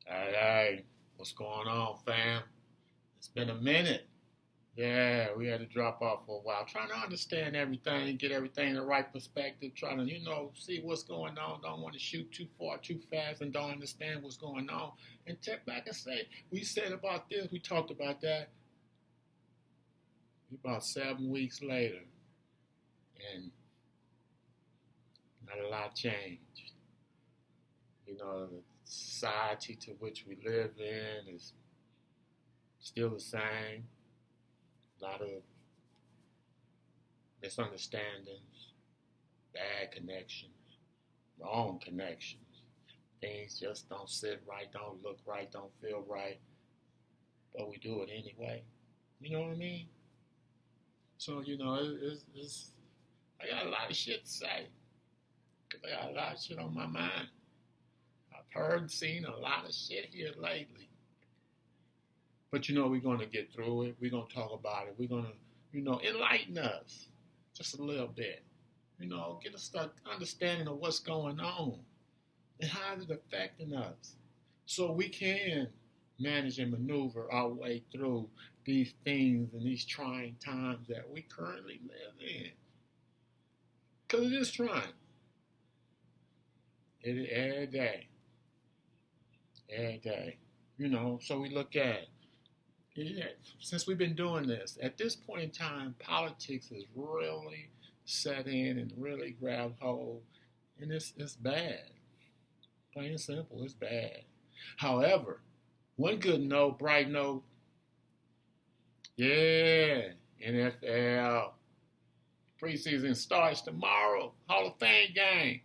Hey, what's going on, fam? It's been a minute. Yeah, we had to drop off for a while, trying to understand everything, get everything in the right perspective, trying to, see what's going on. Don't want to shoot too far, too fast, and don't understand what's going on. And check back and say, we said about this, we talked about that. About 7 weeks later, and not a lot changed. The society to which we live in is still the same. A lot of misunderstandings, bad connections, wrong connections. Things just don't sit right, don't look right, don't feel right, but we do it anyway. You know what I mean? So, I got a lot of shit to say because I got a lot of shit on my mind. I've heard and seen a lot of shit here lately. But we're going to get through it. We're going to talk about it. We're going to, enlighten us just a little bit. Get us the understanding of what's going on and how it's affecting us so we can manage and maneuver our way through these things and these trying times that we currently live in. Because it is trying. It is every day. Every day. So we look at since we've been doing this, at this point in time, politics has really set in and really grabbed hold, and it's bad. Plain and simple, it's bad. However, one good note, bright note, yeah, NFL preseason starts tomorrow, Hall of Fame game.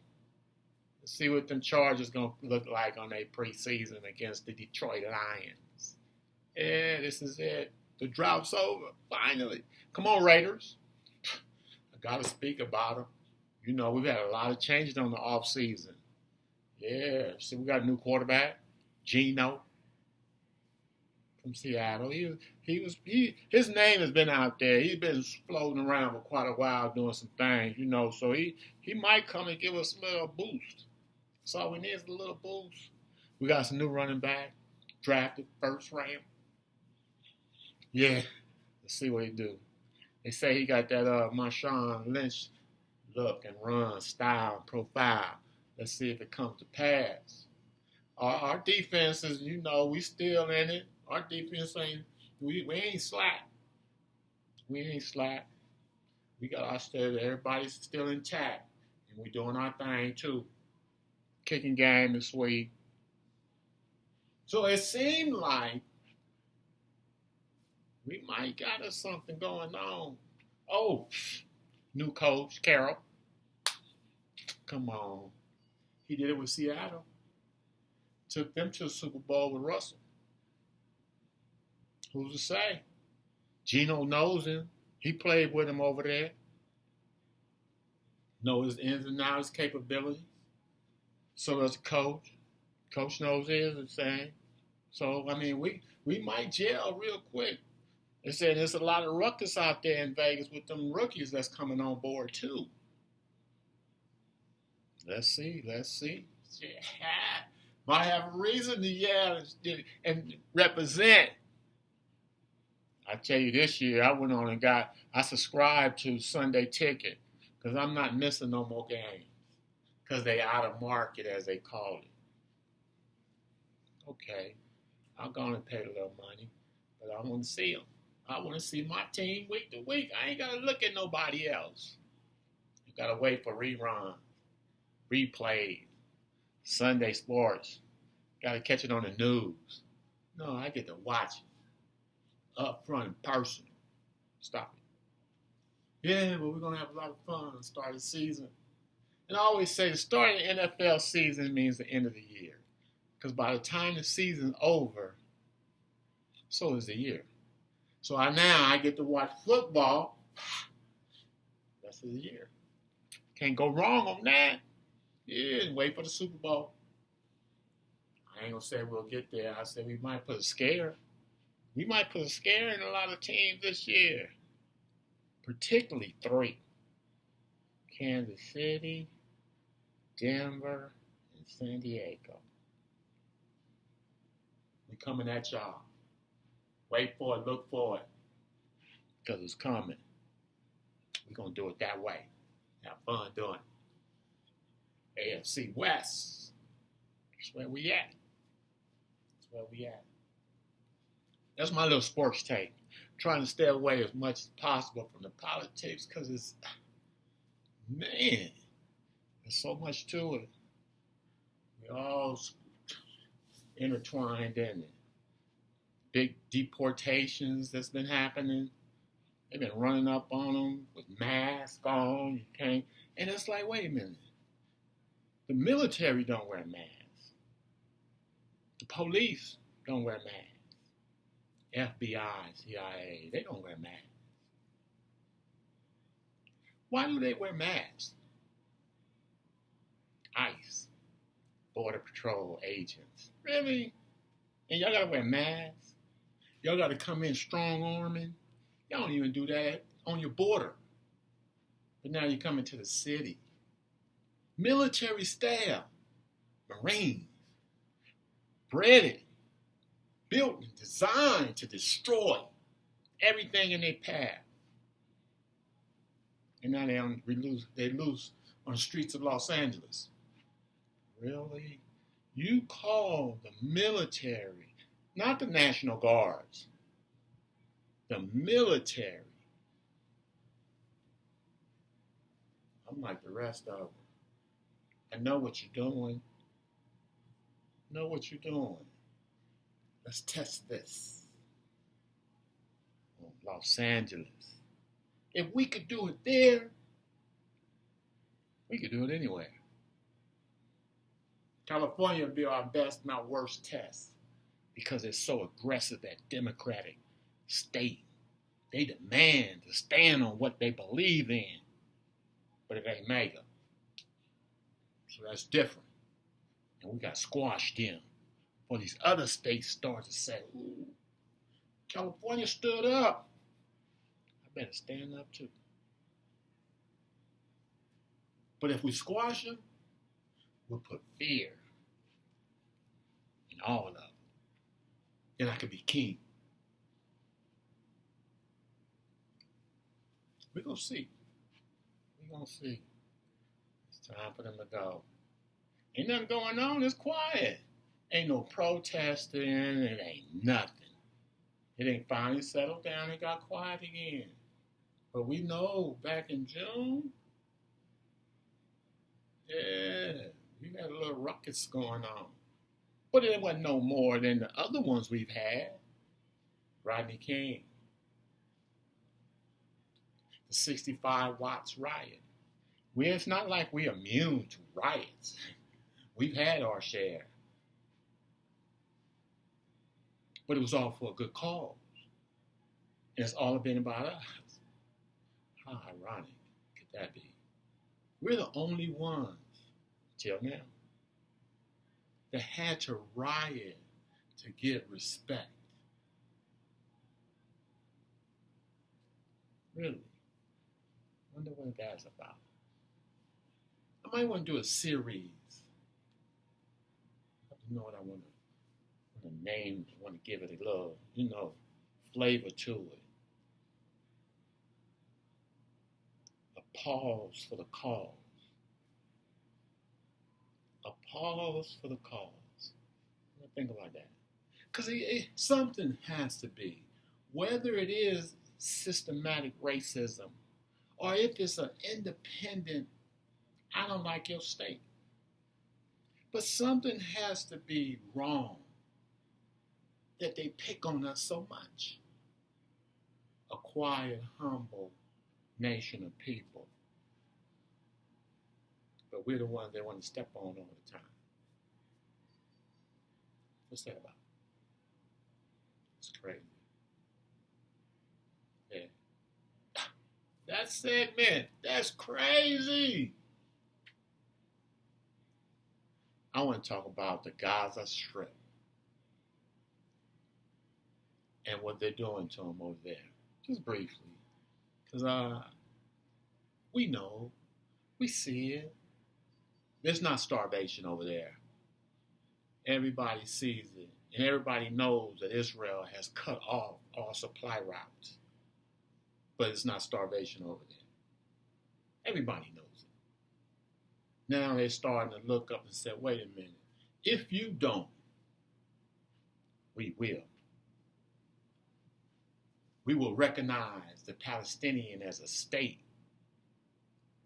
Let's see what them Chargers gonna look like on their preseason against the Detroit Lions. Yeah, this is it. The drought's over, finally. Come on, Raiders. I got to speak about them. We've had a lot of changes on the offseason. Yeah, see, we got a new quarterback, Geno from Seattle. His name has been out there. He's been floating around for quite a while doing some things, so he might come and give us a little boost. That's all we need is a little boost. We got some new running back, drafted first round. Yeah, let's see what he do. They say he got that Marshawn Lynch look and run style and profile. Let's see if it comes to pass. Our defense is, we still in it. Our defense we ain't slack. We ain't slack. We got our still, everybody's still intact. And we doing our thing too. Kicking game this week. So it seemed like we might got us something going on. Oh, new coach, Carroll. Come on. He did it with Seattle. Took them to the Super Bowl with Russell. Who's to say? Geno knows him. He played with him over there. Knows his ins and outs, capabilities. So does the coach. Coach knows his the same. So, we might gel real quick. They said there's a lot of ruckus out there in Vegas with them rookies that's coming on board too. Let's see. Yeah. Might have a reason to yell and represent. I tell you, this year I went on and I subscribed to Sunday Ticket because I'm not missing no more games because they out of market, as they call it. Okay, I'll go on and pay a little money, but I want to see them. I want to see my team week to week. I ain't got to look at nobody else. You got to wait for reruns, replays, Sunday sports. Got to catch it on the news. No, I get to watch it up front in person. Stop it. Yeah, but we're going to have a lot of fun to start the season. And I always say the start of the NFL season means the end of the year. Because by the time the season's over, so is the year. So now I get to watch football. Rest of the year. Can't go wrong on that. Yeah, wait for the Super Bowl. I ain't going to say we'll get there. I said we might put a scare. We might put a scare in a lot of teams this year. Particularly 3. Kansas City, Denver, and San Diego. We coming at y'all. Wait for it, look for it, because it's coming. We're going to do it that way. Have fun doing it. AFC West. That's where we at. That's my little sports take. Trying to stay away as much as possible from the politics because it's, man, there's so much to it. We're all intertwined in it. Big deportations that's been happening. They've been running up on them with masks on. You can't. And it's like, wait a minute. The military don't wear masks. The police don't wear masks. FBI, CIA, they don't wear masks. Why do they wear masks? ICE, Border Patrol agents. Really? And y'all gotta wear masks? Y'all gotta come in strong arming? Y'all don't even do that on your border. But now you're coming to the city. Military staff, Marines, breaded, built and designed to destroy everything in their path. And now they loose on the streets of Los Angeles. Really? You call the military, not the National Guards, the military. I'm like the rest of them. I know what you're doing. Let's test this. Los Angeles. If we could do it there, we could do it anywhere. California would be our best, not worst test because it's so aggressive, that Democratic state. They demand to stand on what they believe in, but it ain't MAGA. So that's different. And we got squashed in. For these other states start to say, ooh, California stood up. I better stand up too. But if we squash them, we'll put fear in all of them. Then I could be king. We're going to see. It's time for them to go. Ain't nothing going on. It's quiet. Ain't no protesting. It ain't nothing. It ain't finally settled down and got quiet again. But we know back in June, we had a little ruckus going on. But it wasn't no more than the other ones we've had. Rodney King. The 65 Watts riot. It's not like we're immune to riots. We've had our share. But it was all for a good cause. And it's all been about us. How ironic could that be? We're the only ones, till now, that had to riot to get respect. Really? Wonder what that's about. I might want to do a series. I don't know what I want to name. I want to give it a little, flavor to it. A pause for the cause. A pause for the cause. Think about that. Because something has to be. Whether it is systematic racism or if it's an independent, I don't like your state. But something has to be wrong that they pick on us so much. A quiet, humble nation of people. But we're the ones they want to step on all the time. What's that about? It's crazy. Yeah. That segment, that's crazy. I want to talk about the Gaza Strip and what they're doing to them over there. Just briefly. Because we know, we see it. There's not starvation over there. Everybody sees it And everybody knows that Israel has cut off all supply routes. But it's not starvation over there. Everybody knows it. Now they're starting to look up and say, wait a minute. If you don't, we will. We will recognize the Palestinian as a state,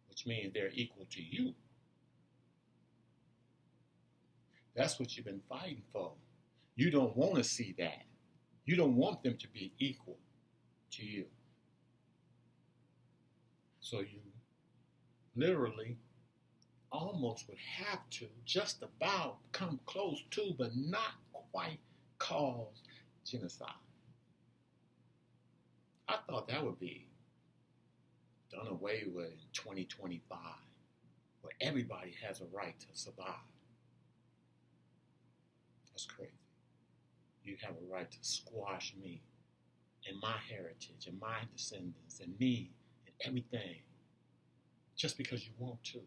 which means they're equal to you. That's what you've been fighting for. You don't want to see that. You don't want them to be equal to you. So you literally almost would have to just about come close to, but not quite cause genocide. I thought that would be done away with in 2025, where everybody has a right to survive. That's crazy. You have a right to squash me and my heritage and my descendants and me and everything just because you want to,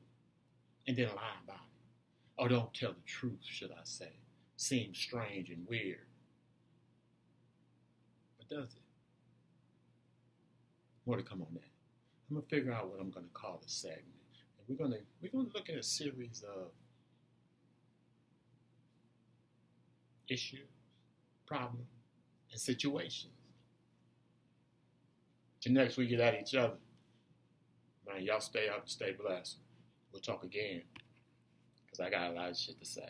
and then lie about it. Or don't tell the truth, should I say. Seems strange and weird. But does it? More to come on that. I'm going to figure out what I'm going to call this segment. And we're going to look at a series of issues, problems, and situations. Till next we get at each other. Man, y'all stay up and stay blessed. We'll talk again, because I got a lot of shit to say.